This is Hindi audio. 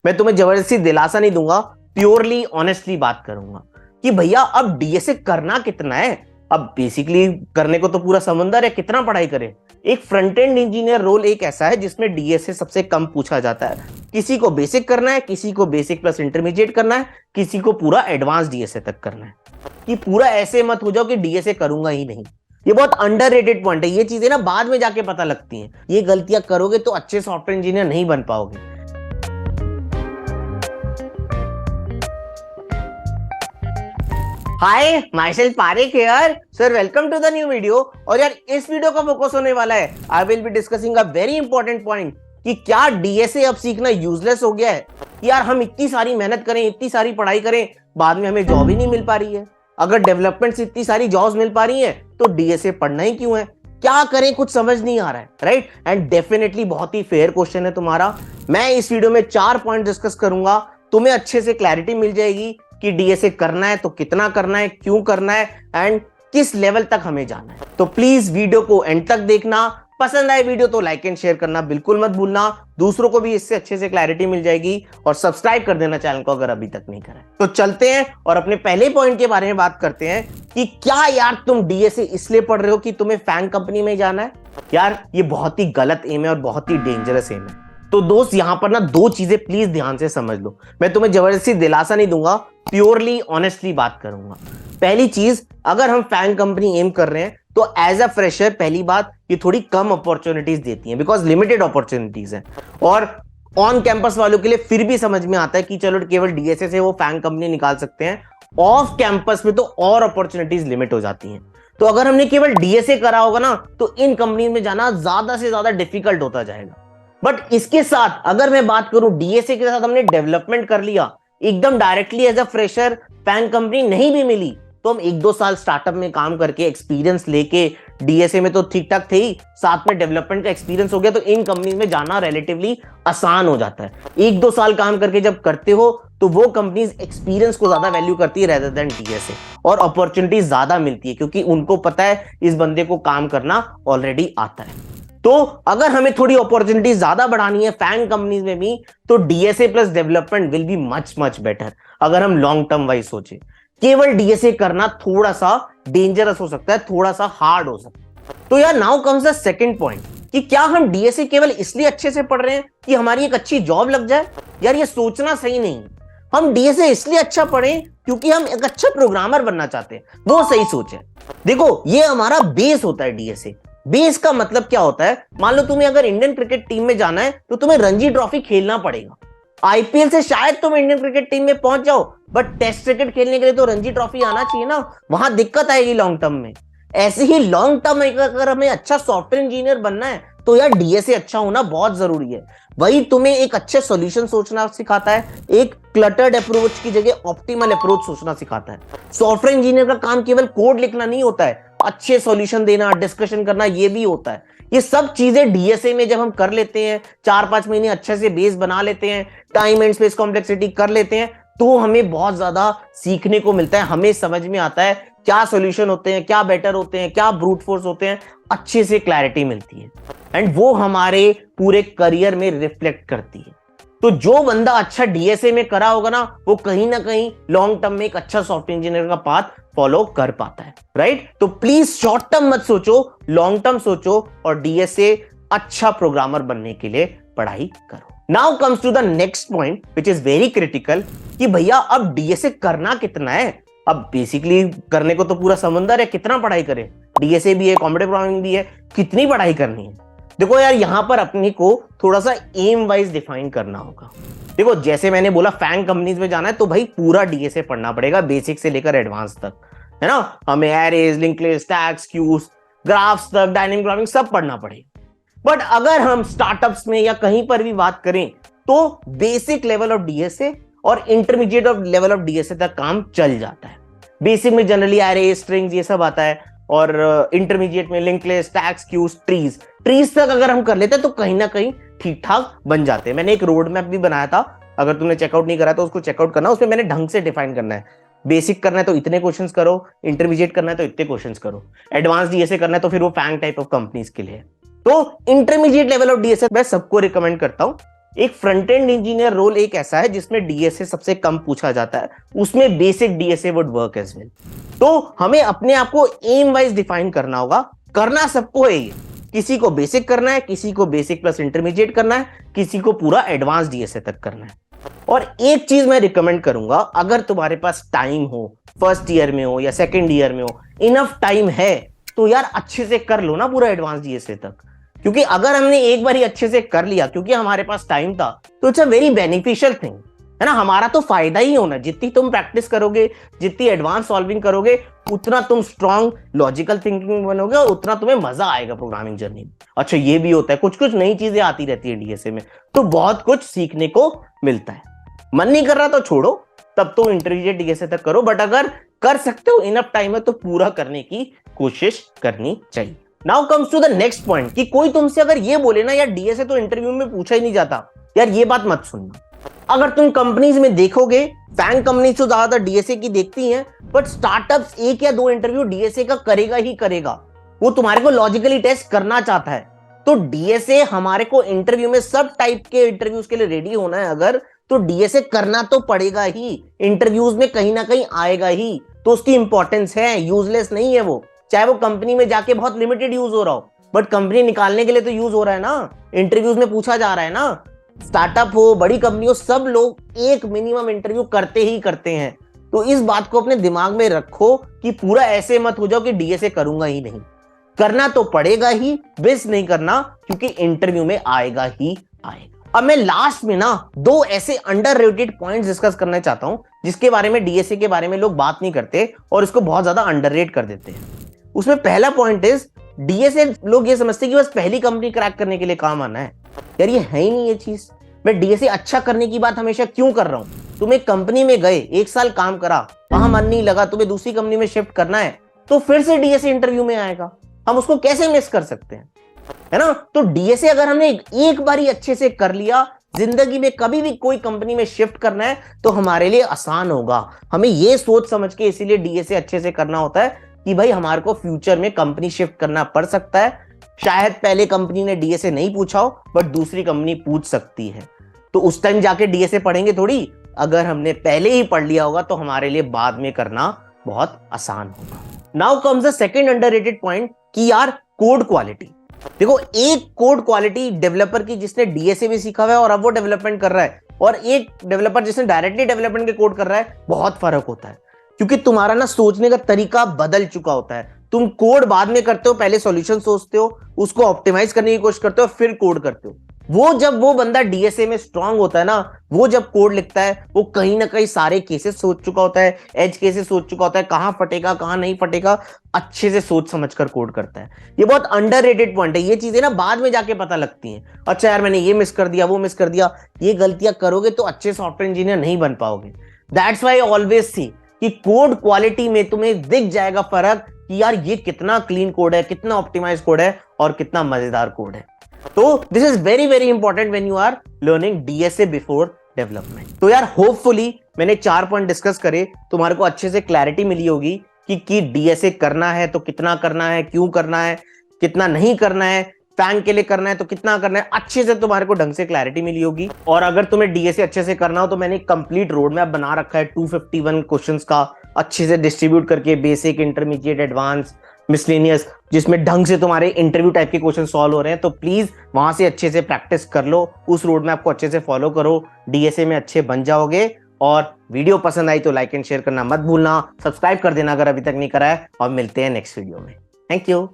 मैं तुम्हें जबरदस्ती दिलासा नहीं दूंगा, प्योरली ऑनेस्टली बात करूंगा कि भैया अब डीएसए करना कितना है। अब बेसिकली करने को तो पूरा समंदर है, कितना पढ़ाई करें। एक फ्रंट एंड इंजीनियर रोल एक ऐसा है जिसमें डीएसए सबसे कम पूछा जाता है। किसी को बेसिक करना है, किसी को बेसिक प्लस इंटरमीडिएट करना है, किसी को पूरा एडवांस डीएसए तक करना है। कि पूरा ऐसे मत हो जाओ कि डीएसए करूंगा ही नहीं। ये बहुत अंडररेटेड पॉइंट है। ये चीजें ना बाद में जाके पता लगती हैं। ये गलतियां करोगे तो अच्छे सॉफ्टवेयर इंजीनियर नहीं बन पाओगे। Hi, myself Parekh here sir, welcome to the new video. और यार इस वीडियो का फोकस होने वाला है, I will be discussing a very important point कि क्या डीएसए अब सीखना यूजलेस हो गया है। यार हम इतनी सारी मेहनत करें, इतनी सारी पढ़ाई करें, बाद में हमें जॉब ही नहीं मिल पा रही है। अगर डेवलपमेंट से इतनी सारी जॉब्स मिल पा रही हैं तो डीएसए पढ़ना ही क्यों है। क्या करें, कुछ समझ नहीं आ रहा है, राइट। एंड डेफिनेटली बहुत ही फेयर क्वेश्चन है तुम्हारा। मैं इस वीडियो में 4 पॉइंट डिस्कस करूंगा, तुम्हें अच्छे से क्लैरिटी मिल जाएगी कि डीएसए करना है तो कितना करना है, क्यों करना है एंड किस लेवल तक हमें जाना है। तो प्लीज वीडियो को एंड तक देखना। पसंद आए वीडियो तो लाइक एंड शेयर करना बिल्कुल मत भूलना, दूसरों को भी इससे अच्छे से क्लैरिटी मिल जाएगी। और सब्सक्राइब कर देना चैनल को अगर अभी तक नहीं करा है। तो चलते हैं और अपने पहले पॉइंट के बारे में बात करते हैं कि क्या यार तुम डीएसए इसलिए पढ़ रहे हो कि तुम्हें फैंग कंपनी में जाना है। यार ये बहुत ही गलत एम है और बहुत ही डेंजरस एम है। तो दोस्त यहां पर ना 2 चीजें प्लीज ध्यान से समझ लो। मैं तुम्हें जबरदस्ती दिलासा नहीं दूंगा, प्योरली ऑनेस्टली बात करूंगा। पहली चीज, अगर हम फैंग कंपनी एम कर रहे हैं तो एज अ फ्रेशर पहली बात ये थोड़ी कम अपॉर्चुनिटीज देती हैं, बिकॉज लिमिटेड अपॉर्चुनिटीज हैं। और ऑन कैंपस वालों के लिए फिर भी समझ में आता है कि चलो केवल डीएसए से वो फैंग कंपनी निकाल सकते हैं। ऑफ कैंपस में तो और अपॉर्चुनिटीज लिमिट हो जाती हैं। तो अगर हमने केवल डीएसए करा होगा ना तो इन कंपनी में जाना ज्यादा से ज्यादा डिफिकल्ट होता जाएगा। बट इसके साथ अगर मैं बात करूं, डीएसए के साथ हमने डेवलपमेंट कर लिया, एकदम directly as a fresher FAANG company नहीं भी मिली तो हम 1-2 साल स्टार्टअप में काम करके एक्सपीरियंस लेके, डीएसए में तो ठीक ठाक थे ही, साथ में डेवलपमेंट का एक्सपीरियंस हो गया तो इन कंपनीज में जाना रिलेटिवली आसान हो जाता है। 1-2 साल काम करके जब करते हो तो वो कंपनीज एक्सपीरियंस को ज्यादा वैल्यू करती है रेदर देन डीएसए, और अपॉर्चुनिटी ज्यादा मिलती है क्योंकि उनको पता है इस बंदे को काम करना ऑलरेडी आता है। तो अगर हमें थोड़ी अपॉर्चुनिटी ज्यादा बढ़ानी है फैंग कंपनीज में भी तो DSA plus development will be much much better. अगर हम लॉन्ग टर्म वाइज सोचे, केवल डीएसए करना थोड़ा सा डेंजरस हो सकता है, थोड़ा सा हार्ड हो सकता है। तो यार now comes the second point कि क्या हम डीएसए केवल इसलिए अच्छे से पढ़ रहे हैं कि हमारी एक अच्छी जॉब लग जाए। यार ये सोचना सही नहीं। हम डीएसए इसलिए अच्छा पढ़ें क्योंकि हम एक अच्छा प्रोग्रामर बनना चाहते हैं, वो सही सोच है। देखो ये हमारा बेस होता है डीएसए। बेस का मतलब क्या होता है, मान लो तुम्हें अगर इंडियन क्रिकेट टीम में जाना है तो तुम्हें रणजी ट्रॉफी खेलना पड़ेगा। आईपीएल से शायद तुम इंडियन क्रिकेट टीम में पहुंच जाओ, बट टेस्ट क्रिकेट खेलने के लिए तो रणजी ट्रॉफी आना चाहिए ना, वहां दिक्कत आएगी लॉन्ग टर्म में। ऐसे ही लॉन्ग टर्म में अगर हमें अच्छा सॉफ्टवेयर इंजीनियर बनना है तो यार डीएसए अच्छा होना बहुत जरूरी है। वही तुम्हें एक अच्छे सॉल्यूशन सोचना सिखाता है, एक क्लटर्ड अप्रोच की जगह ऑप्टिमल अप्रोच सोचना सिखाता है। सॉफ्टवेयर इंजीनियर का काम केवल कोड लिखना नहीं होता है, अच्छे सॉल्यूशन देना, डिस्कशन करना ये भी होता है। ये सब चीजें डीएसए में जब हम कर लेते हैं, 4-5 महीने अच्छे से बेस बना लेते हैं, टाइम एंड स्पेस कॉम्प्लेक्सिटी कर लेते हैं, तो हमें बहुत ज्यादा सीखने को मिलता है। हमें समझ में आता है क्या सॉल्यूशन होते हैं, क्या बेटर होते हैं, क्या ब्रूट फोर्स होते हैं, अच्छे से क्लैरिटी मिलती है एंड वो हमारे पूरे करियर में रिफ्लेक्ट करती है। तो जो बंदा अच्छा डीएसए में करा होगा ना वो कहीं ना कहीं लॉन्ग टर्म में एक अच्छा सॉफ्टवेयर इंजीनियर का पाथ फॉलो कर पाता है, राइट। तो प्लीज शॉर्ट टर्म मत सोचो, लॉन्ग टर्म सोचो और डीएसए अच्छा प्रोग्रामर बनने के लिए पढ़ाई करो। Now comes to the next point which is very critical कि भैया अब डीएसए करना कितना है। अब बेसिकली करने को तो पूरा समंदर है, कितना पढ़ाई करें। डीएसए भी है, कॉम्पिटिटिव प्रोग्रामिंग भी है, कितनी पढ़ाई करनी है। देखो यार यहां पर अपने को थोड़ा सा एम वाइज डिफाइन करना होगा। देखो जैसे मैंने बोला फैंग कंपनीज में जाना है तो भाई पूरा डीएसए पढ़ना पड़ेगा, बेसिक से लेकर एडवांस तक, है ना। हमें arrays, linked list, stacks, queues, graphs तक, डायनेमिक प्रोग्रामिंग सब पढ़ना पड़ेगा। बट अगर हम स्टार्टअप्स में या कहीं पर भी बात करें तो बेसिक लेवल ऑफ डीएसए और इंटरमीडिएट लेवल ऑफ डीएसए तक काम चल जाता है। बेसिक में जनरली एरे, स्ट्रिंग्स ये सब आता है और इंटरमीडिएट में linked list, stacks, queues, trees तक अगर हम कर लेते हैं तो कहीं ना कहीं ठीक ठाक बन जाते हैं। मैंने एक रोड मैप भी बनाया था, अगर तुमने चेकआउट नहीं करा तो उसको चेकआउट करना। उसमें मैंने ढंग से डिफाइन करना है, बेसिक करना है तो इतने क्वेश्चंस करो, इंटरमीडिएट करना है तो इतने क्वेश्चंस करो, एडवांस डीएसए करना है तो फिर वो फैंग टाइप ऑफ कंपनीज के लिए। तो इंटरमीडिएट लेवल ऑफ डीएसए मैं सबको रिकमेंड करता हूं एक फ्रंट एंड इंजीनियर रोल एक ऐसा है जिसमें डीएसए सबसे कम पूछा जाता है, उसमें basic DSA would work as well. तो हमें अपने आप को एम वाइज डिफाइन करना होगा, करना सबको है ये, किसी को बेसिक करना है, किसी को बेसिक प्लस इंटरमीडिएट करना है, किसी को पूरा एडवांस डीएसए तक करना है। और एक चीज मैं रिकमेंड करूंगा, अगर तुम्हारे पास टाइम हो, फर्स्ट ईयर में हो या सेकेंड ईयर में हो, इनफ टाइम है, तो यार अच्छे से कर लो ना पूरा एडवांस डीएसए तक। क्योंकि अगर हमने एक बार ही अच्छे से कर लिया क्योंकि हमारे पास टाइम था, तो it's a very beneficial thing, है ना। हमारा तो फायदा ही होना, जितनी तुम प्रैक्टिस करोगे, जितनी एडवांस सॉल्विंग करोगे, उतना तुम स्ट्रॉन्ग लॉजिकल थिंकिंग बनोगे और उतना तुम्हें मजा आएगा प्रोग्रामिंग जर्नी में। अच्छा ये भी होता है, कुछ कुछ नई चीजें आती रहती है डीएसए में, तो बहुत कुछ सीखने को मिलता है। मन नहीं कर रहा तो छोड़ो, तब तो इंटरमीडिएट डीएसए तक करो, बट अगर कर सकते हो, इनफ टाइम है, तो पूरा करने की कोशिश करनी चाहिए। Now comes to the next point कि कोई तुमसे अगर ये बोले ना यार डीएसए तो इंटरव्यू में पूछा ही नहीं जाता, यार ये बात मत सुनना। अगर तुम कंपनीज में देखोगे, फैंग कंपनीज तो ज्यादातर डीएसए की देखती हैं, बट स्टार्टअप्स एक या दो इंटरव्यू डीएसए का करेगा ही करेगा। वो तुम्हारे को लॉजिकली टेस्ट करना चाहता है। तो डीएसए हमारे को इंटरव्यू में सब टाइप के इंटरव्यूज के लिए रेडी होना है अगर, तो डीएसए करना तो पड़ेगा ही, इंटरव्यूज में कहीं ना कहीं आएगा ही। तो उसकी इंपॉर्टेंस है, यूजलेस नहीं है वो। चाहे वो कंपनी में जाके बहुत लिमिटेड यूज हो रहा हो, बट कंपनी निकालने के लिए तो यूज हो रहा है ना, इंटरव्यूज में पूछा जा रहा है ना। स्टार्टअप हो, बड़ी कंपनी हो, सब लोग एक मिनिमम इंटरव्यू करते ही करते हैं। तो इस बात को अपने दिमाग में रखो कि पूरा ऐसे मत हो जाओ कि डीएसए करूंगा ही नहीं, करना तो पड़ेगा ही, मिस नहीं करना, क्योंकि इंटरव्यू में आएगा ही आएगा। अब मैं लास्ट में ना दो ऐसे अंडररेटेड पॉइंट्स डिस्कस करना चाहता हूं जिसके बारे में डीएसए के बारे में लोग बात नहीं करते और इसको बहुत ज्यादा अंडररेट कर देते हैं। उसमें पहला पॉइंट इज, डीएसए लोग ये समझते हैं कि बस पहली कंपनी क्रैक करने के लिए काम आना है। यार ये है ही नहीं ये चीज। मैं डीएसए अच्छा करने की बात हमेशा क्यों कर रहा हूं? तुम एक कंपनी में गए, एक साल काम करा, वहां मन नहीं लगा, तुम्हें दूसरी कंपनी में शिफ्ट करना है, तो फिर से डीएसए इंटरव्यू में आएगा। हम उसको कैसे मिस कर सकते हैं, है ना। तो डीएसए अगर हमने एक बार ही अच्छे से कर लिया, जिंदगी में कभी भी कोई कंपनी में शिफ्ट करना है तो हमारे लिए आसान होगा। हमें ये सोच समझ के इसीलिए डीएसए अच्छे से करना होता है कि भाई हमारे को फ्यूचर में कंपनी शिफ्ट करना पड़ सकता है। शायद पहले कंपनी ने डीएसए नहीं पूछा हो, बट दूसरी कंपनी पूछ सकती है, तो उस टाइम जाके डीएसए पढ़ेंगे थोड़ी। अगर हमने पहले ही पढ़ लिया होगा तो हमारे लिए बाद में करना बहुत आसान होगा। Now comes the second underrated point कि यार कोड क्वालिटी। देखो, एक कोड क्वालिटी डेवलपर की जिसने डीएसए भी सीखा हुआ है और अब वो डेवलपमेंट कर रहा है, और एक डेवलपर जिसने डायरेक्टली डेवलपमेंट के कोड कर रहा है, बहुत फर्क होता है। क्योंकि तुम्हारा ना सोचने का तरीका बदल चुका होता है। तुम कोड बाद में करते हो, पहले सॉल्यूशन सोचते हो, उसको ऑप्टिमाइज करने की कोशिश करते हो, फिर कोड करते हो। जब वो बंदा डीएसए में स्ट्रांग होता है ना, वो जब कोड लिखता है, वो कहीं ना कहीं सारे केसेस सोच चुका होता है, एज केसेस सोच चुका होता है, कहां फटेगा कहां नहीं फटेगा, अच्छे से सोच समझकर कोड करता है। ये बहुत अंडररेटेड पॉइंट है। ये चीजें ना बाद में जाके पता लगती हैं, अच्छा यार मैंने ये मिस कर दिया, वो मिस कर दिया। ये गलतियां करोगे तो अच्छे सॉफ्टवेयर इंजीनियर नहीं बन पाओगे। That's why I always see कि कोड क्वालिटी में तुम्हें दिख जाएगा फर्क कि यार ये कितना क्लीन कोड है, कितना ऑप्टिमाइज कोड है और कितना मजेदार कोड है। तो this is very very important when you are learning DSA before development. तो यार होपफुली मैंने 4 पॉइंट डिस्कस करे, तुम्हारे को अच्छे से क्लैरिटी मिली होगी कि डीएसए करना है तो कितना करना है, क्यों करना है, कितना नहीं करना है, फैंग के लिए करना है तो कितना करना है, अच्छे से तुम्हारे को ढंग से क्लैरिटी मिली होगी। और अगर तुम्हें डीएसए अच्छे से करना हो तो मैंने एक कंप्लीट रोड मैप बना रखा है 251 क्वेश्चंस का, अच्छे से डिस्ट्रीब्यूट करके, बेसिक, इंटरमीडिएट, एडवांस, मिसलेनियस, जिसमें ढंग से तुम्हारे इंटरव्यू टाइप के क्वेश्चन सॉल्व हो रहे हैं। तो प्लीज वहां से अच्छे से प्रैक्टिस कर लो, उस रोड मैप को अच्छे से फॉलो करो, डीएसए में अच्छे बन जाओगे। और वीडियो पसंद आई तो लाइक एंड शेयर करना मत भूलना, सब्सक्राइब कर देना अगर अभी तक नहीं करा है, और मिलते हैं नेक्स्ट वीडियो में। Thank you.